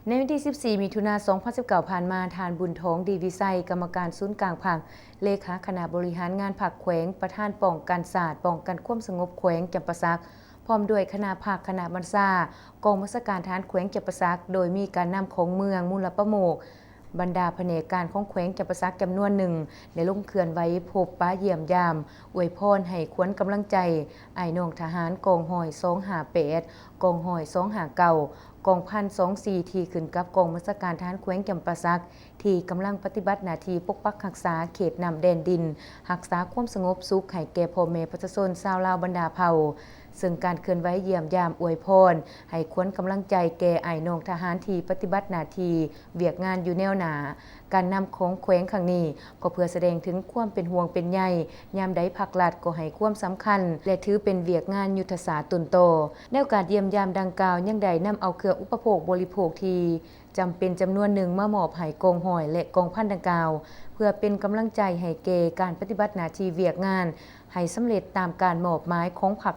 ในวันที่ 14 มิถุนายน 2019 ผ่านมาทานบุญทองดีวิไซกรรมการศูนย์กลางภาคเลขาคณะบริหารงานภาคแขวงประธานป้องกันศาสตร์ป้องกันความสงบแขวงจำปาสักพร้อมด้วยคณะภาคคณะบรรษากองบัญชาการทหารแขวงจำปาสักโดยมีการนำของเมืองมูลประโมกบรรดาแผนกการของแขวงจำปาสักจำนวนหนึ่งได้ลงเคลื่อนไหวพบปะเยี่ยมยามอวยพรให้ขวัญกำลังใจไอ้น้องทหารกองหอย258กองหอย259กองพัน24ที่ขึ้นกับกองบัญชาการทหารแขวงจำปาสักที่กำลังปฏิบัติหน้าที่ปกปักรักษาเขตน้ำแดนดินรักษาความสงบสุขให้แก่พ่อแม่ประชาชนชาวลาวบรรดาเผ่าซึ่งการเคลื่อนไหวเยี่ยมยามอวยพรให้ขวัญกำลังใจแก่ไอ้น้องทหารที่ปฏิบัติหน้าที่เวียกงานอยู่แนวหน้าการนำของแขวงครั้งนี้ก็เพื่อแสดงถึงความเป็นห่วงเป็นใยยามใดภาครัฐก็ให้ความสำคัญและถือเป็นเวียกงานยุทธศาสตร์ต้นโตในโอกาสเยี่ยมยามดังกล่าวยังได้นำเอาเครื่องอุปโภคบริโภคที่จำเป็นจำนวนหนึ่งมามอบให้กองหอยและกองพันดังกล่าวเพื่อเป็นกำลังใจให้แก่การปฏิบัติหน้าที่เวียกงานให้สำเร็จตามการมอบหมายของพรรค